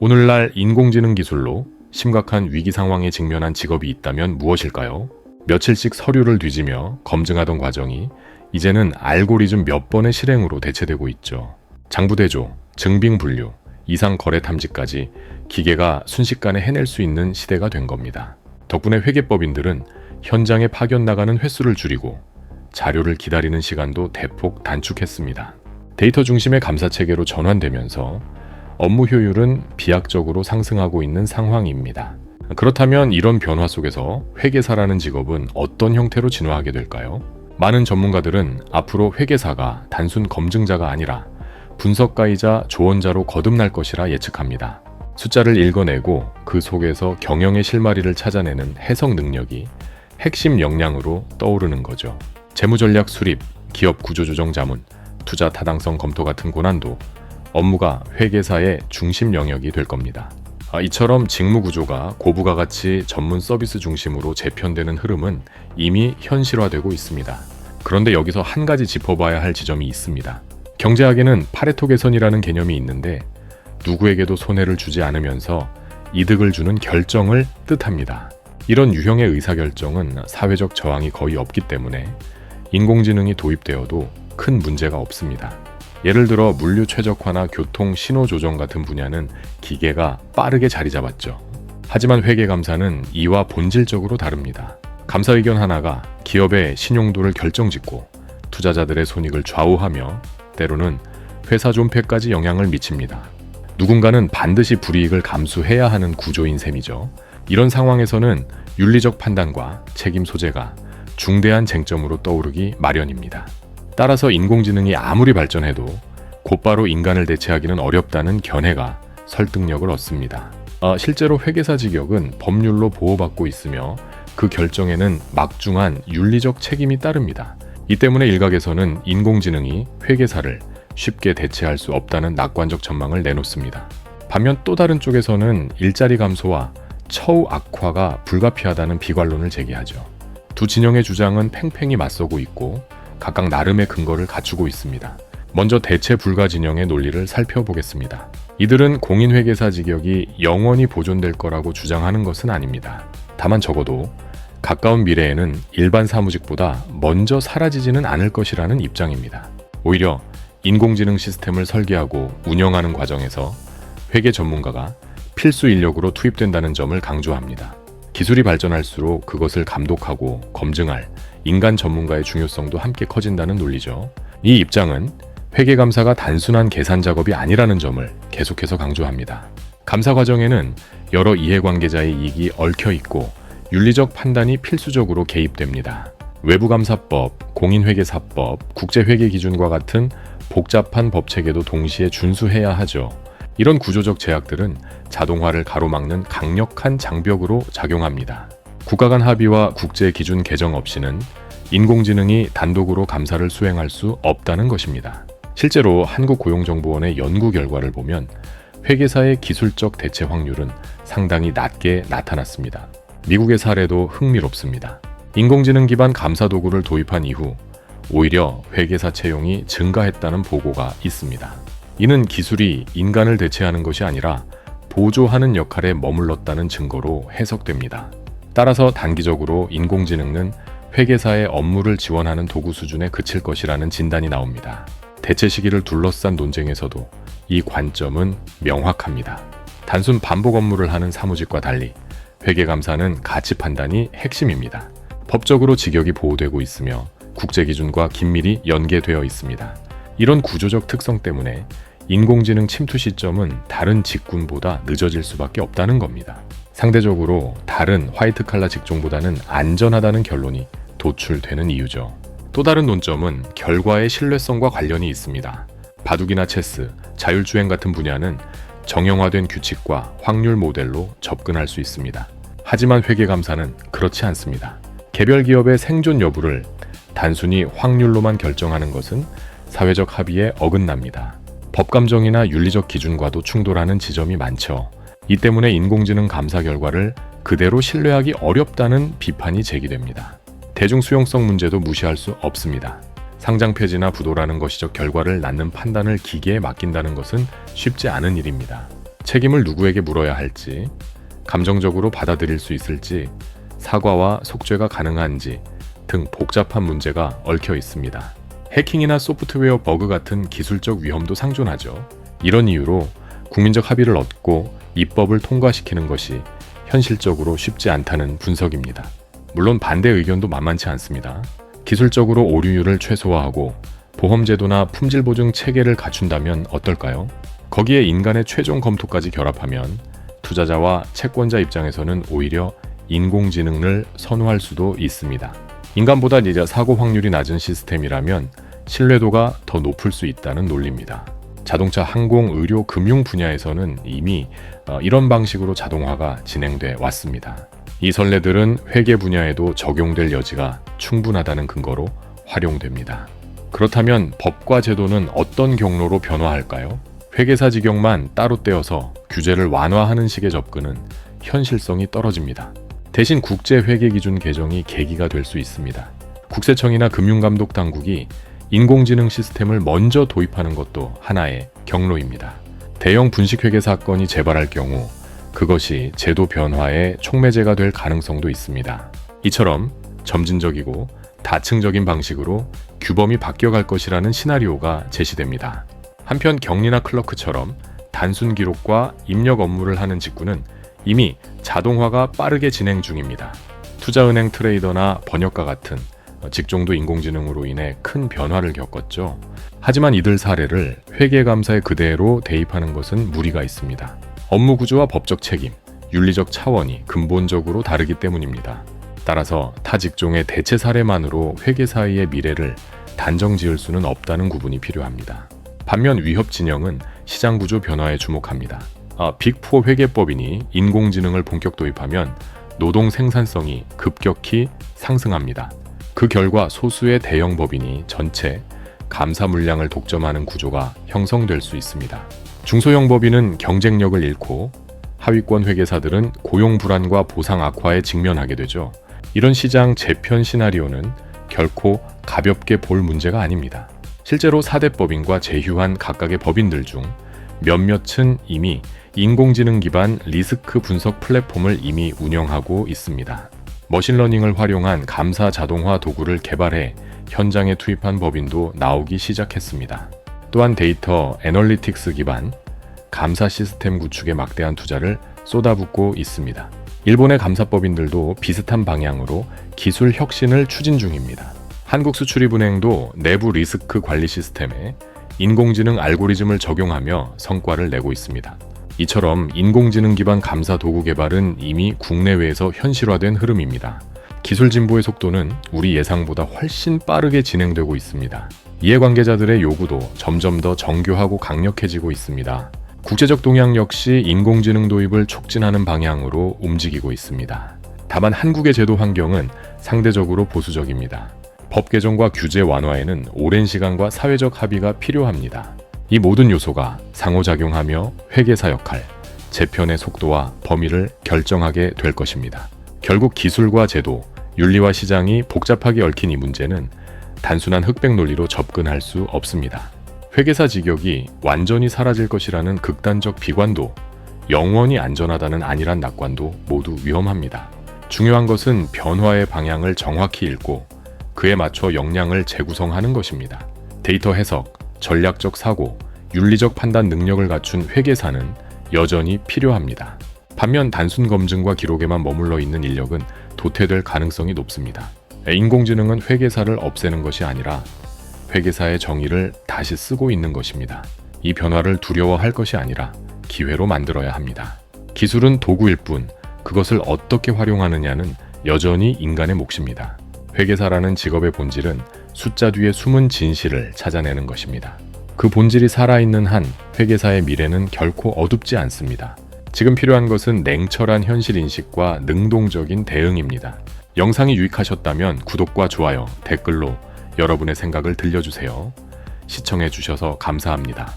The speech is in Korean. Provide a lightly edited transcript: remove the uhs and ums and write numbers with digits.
오늘날 인공지능 기술로 심각한 위기 상황에 직면한 직업이 있다면 무엇일까요? 며칠씩 서류를 뒤지며 검증하던 과정이 이제는 알고리즘 몇 번의 실행으로 대체되고 있죠. 장부대조, 증빙분류, 이상거래 탐지까지 기계가 순식간에 해낼 수 있는 시대가 된 겁니다. 덕분에 회계법인들은 현장에 파견 나가는 횟수를 줄이고 자료를 기다리는 시간도 대폭 단축했습니다. 데이터 중심의 감사체계로 전환되면서 업무 효율은 비약적으로 상승하고 있는 상황입니다. 그렇다면 이런 변화 속에서 회계사라는 직업은 어떤 형태로 진화하게 될까요? 많은 전문가들은 앞으로 회계사가 단순 검증자가 아니라 분석가이자 조언자로 거듭날 것이라 예측합니다. 숫자를 읽어내고 그 속에서 경영의 실마리를 찾아내는 해석 능력이 핵심 역량으로 떠오르는 거죠. 재무전략 수립, 기업 구조조정 자문, 투자 타당성 검토 같은 고난도 업무가 회계사의 중심 영역이 될 겁니다. 이처럼 직무 구조가 고부가 가치 전문 서비스 중심으로 재편되는 흐름은 이미 현실화되고 있습니다. 그런데 여기서 한 가지 짚어봐야 할 지점이 있습니다. 경제학에는 파레토 개선이라는 개념이 있는데 누구에게도 손해를 주지 않으면서 이득을 주는 결정을 뜻합니다. 이런 유형의 의사결정은 사회적 저항이 거의 없기 때문에 인공지능이 도입되어도 큰 문제가 없습니다. 예를 들어 물류 최적화나 교통 신호 조정 같은 분야는 기계가 빠르게 자리 잡았죠. 하지만 회계감사는 이와 본질적으로 다릅니다. 감사 의견 하나가 기업의 신용도를 결정짓고 투자자들의 손익을 좌우하며 때로는 회사 존폐까지 영향을 미칩니다. 누군가는 반드시 불이익을 감수해야 하는 구조인 셈이죠. 이런 상황에서는 윤리적 판단과 책임 소재가 중대한 쟁점으로 떠오르기 마련입니다. 따라서 인공지능이 아무리 발전해도 곧바로 인간을 대체하기는 어렵다는 견해가 설득력을 얻습니다. 실제로 회계사 직역은 법률로 보호받고 있으며 그 결정에는 막중한 윤리적 책임이 따릅니다. 이 때문에 일각에서는 인공지능이 회계사를 쉽게 대체할 수 없다는 낙관적 전망을 내놓습니다. 반면 또 다른 쪽에서는 일자리 감소와 처우 악화가 불가피하다는 비관론을 제기하죠. 두 진영의 주장은 팽팽히 맞서고 있고 각각 나름의 근거를 갖추고 있습니다. 먼저 대체 불가 진영의 논리를 살펴보겠습니다. 이들은 공인회계사 직역이 영원히 보존될 거라고 주장하는 것은 아닙니다. 다만 적어도 가까운 미래에는 일반 사무직보다 먼저 사라지지는 않을 것이라는 입장입니다. 오히려 인공지능 시스템을 설계하고 운영하는 과정에서 회계 전문가가 필수 인력으로 투입된다는 점을 강조합니다. 기술이 발전할수록 그것을 감독하고 검증할 인간 전문가의 중요성도 함께 커진다는 논리죠. 이 입장은 회계감사가 단순한 계산 작업이 아니라는 점을 계속해서 강조합니다. 감사 과정에는 여러 이해관계자의 이익이 얽혀 있고 윤리적 판단이 필수적으로 개입됩니다. 외부감사법, 공인회계사법, 국제회계기준과 같은 복잡한 법체계도 동시에 준수해야 하죠. 이런 구조적 제약들은 자동화를 가로막는 강력한 장벽으로 작용합니다. 국가 간 합의와 국제 기준 개정 없이는 인공지능이 단독으로 감사를 수행할 수 없다는 것입니다. 실제로 한국고용정보원의 연구 결과를 보면 회계사의 기술적 대체 확률은 상당히 낮게 나타났습니다. 미국의 사례도 흥미롭습니다. 인공지능 기반 감사 도구를 도입한 이후 오히려 회계사 채용이 증가했다는 보고가 있습니다. 이는 기술이 인간을 대체하는 것이 아니라 보조하는 역할에 머물렀다는 증거로 해석됩니다. 따라서 단기적으로 인공지능은 회계사의 업무를 지원하는 도구 수준에 그칠 것이라는 진단이 나옵니다. 대체 시기를 둘러싼 논쟁에서도 이 관점은 명확합니다. 단순 반복 업무를 하는 사무직과 달리 회계감사는 가치 판단이 핵심입니다. 법적으로 직역이 보호되고 있으며 국제기준과 긴밀히 연계되어 있습니다. 이런 구조적 특성 때문에 인공지능 침투 시점은 다른 직군보다 늦어질 수밖에 없다는 겁니다. 상대적으로 다른 화이트칼라 직종보다는 안전하다는 결론이 도출되는 이유죠. 또 다른 논점은 결과의 신뢰성과 관련이 있습니다. 바둑이나 체스, 자율주행 같은 분야는 정형화된 규칙과 확률 모델로 접근할 수 있습니다. 하지만 회계감사는 그렇지 않습니다. 개별 기업의 생존 여부를 단순히 확률로만 결정하는 것은 사회적 합의에 어긋납니다. 법감정이나 윤리적 기준과도 충돌하는 지점이 많죠. 이 때문에 인공지능 감사 결과를 그대로 신뢰하기 어렵다는 비판이 제기됩니다. 대중 수용성 문제도 무시할 수 없습니다. 상장 폐지나 부도라는 것이적 결과를 낳는 판단을 기계에 맡긴다는 것은 쉽지 않은 일입니다. 책임을 누구에게 물어야 할지, 감정적으로 받아들일 수 있을지, 사과와 속죄가 가능한지 등 복잡한 문제가 얽혀 있습니다. 해킹이나 소프트웨어 버그 같은 기술적 위험도 상존하죠. 이런 이유로 국민적 합의를 얻고 입법을 통과시키는 것이 현실적으로 쉽지 않다는 분석입니다. 물론 반대 의견도 만만치 않습니다. 기술적으로 오류율을 최소화하고 보험제도나 품질 보증 체계를 갖춘다면 어떨까요? 거기에 인간의 최종 검토까지 결합하면 투자자와 채권자 입장에서는 오히려 인공지능을 선호할 수도 있습니다. 인간보다 사고 확률이 낮은 시스템이라면 신뢰도가 더 높을 수 있다는 논리입니다. 자동차, 항공, 의료, 금융 분야에서는 이미 이런 방식으로 자동화가 진행돼 왔습니다. 이 선례들은 회계 분야에도 적용될 여지가 충분하다는 근거로 활용됩니다. 그렇다면 법과 제도는 어떤 경로로 변화할까요? 회계사 직영만 따로 떼어서 규제를 완화하는 식의 접근은 현실성이 떨어집니다. 대신 국제회계기준 개정이 계기가 될 수 있습니다. 국세청이나 금융감독 당국이 인공지능 시스템을 먼저 도입하는 것도 하나의 경로입니다. 대형 분식회계 사건이 재발할 경우 그것이 제도 변화의 촉매제가 될 가능성도 있습니다. 이처럼 점진적이고 다층적인 방식으로 규범이 바뀌어갈 것이라는 시나리오가 제시됩니다. 한편 경리나 클러크처럼 단순 기록과 입력 업무를 하는 직군은 이미 자동화가 빠르게 진행 중입니다. 투자은행 트레이더나 번역가 같은 직종도 인공지능으로 인해 큰 변화를 겪었죠. 하지만 이들 사례를 회계감사에 그대로 대입하는 것은 무리가 있습니다. 업무 구조와 법적 책임, 윤리적 차원이 근본적으로 다르기 때문입니다. 따라서 타 직종의 대체 사례만으로 회계사의 미래를 단정 지을 수는 없다는 구분이 필요합니다. 반면 위협 진영은 시장 구조 변화에 주목합니다. 빅4 회계법인이 인공지능을 본격 도입하면 노동 생산성이 급격히 상승합니다. 그 결과 소수의 대형 법인이 전체 감사 물량을 독점하는 구조가 형성될 수 있습니다. 중소형 법인은 경쟁력을 잃고 하위권 회계사들은 고용 불안과 보상 악화에 직면하게 되죠. 이런 시장 재편 시나리오는 결코 가볍게 볼 문제가 아닙니다. 실제로 4대 법인과 제휴한 각각의 법인들 중 몇몇은 이미 인공지능 기반 리스크 분석 플랫폼을 이미 운영하고 있습니다. 머신러닝을 활용한 감사 자동화 도구를 개발해 현장에 투입한 법인도 나오기 시작했습니다. 또한 데이터 애널리틱스 기반 감사 시스템 구축에 막대한 투자를 쏟아붓고 있습니다. 일본의 감사법인들도 비슷한 방향으로 기술 혁신을 추진 중입니다. 한국수출입은행도 내부 리스크 관리 시스템에 인공지능 알고리즘을 적용하며 성과를 내고 있습니다. 이처럼 인공지능 기반 감사 도구 개발은 이미 국내외에서 현실화된 흐름입니다. 기술 진보의 속도는 우리 예상보다 훨씬 빠르게 진행되고 있습니다. 이해관계자들의 요구도 점점 더 정교하고 강력해지고 있습니다. 국제적 동향 역시 인공지능 도입을 촉진하는 방향으로 움직이고 있습니다. 다만 한국의 제도 환경은 상대적으로 보수적입니다. 법 개정과 규제 완화에는 오랜 시간과 사회적 합의가 필요합니다. 이 모든 요소가 상호작용하며 회계사 역할, 재편의 속도와 범위를 결정하게 될 것입니다. 결국 기술과 제도, 윤리와 시장이 복잡하게 얽힌 이 문제는 단순한 흑백 논리로 접근할 수 없습니다. 회계사 직역이 완전히 사라질 것이라는 극단적 비관도 영원히 안전하다는 안일한 낙관도 모두 위험합니다. 중요한 것은 변화의 방향을 정확히 읽고 그에 맞춰 역량을 재구성하는 것입니다. 데이터 해석, 전략적 사고, 윤리적 판단 능력을 갖춘 회계사는 여전히 필요합니다. 반면 단순 검증과 기록에만 머물러 있는 인력은 도태될 가능성이 높습니다. 인공지능은 회계사를 없애는 것이 아니라 회계사의 정의를 다시 쓰고 있는 것입니다. 이 변화를 두려워할 것이 아니라 기회로 만들어야 합니다. 기술은 도구일 뿐 그것을 어떻게 활용하느냐는 여전히 인간의 몫입니다. 회계사라는 직업의 본질은 숫자 뒤에 숨은 진실을 찾아내는 것입니다. 그 본질이 살아있는 한 회계사의 미래는 결코 어둡지 않습니다. 지금 필요한 것은 냉철한 현실인식과 능동적인 대응입니다. 영상이 유익하셨다면 구독과 좋아요, 댓글로 여러분의 생각을 들려주세요. 시청해주셔서 감사합니다.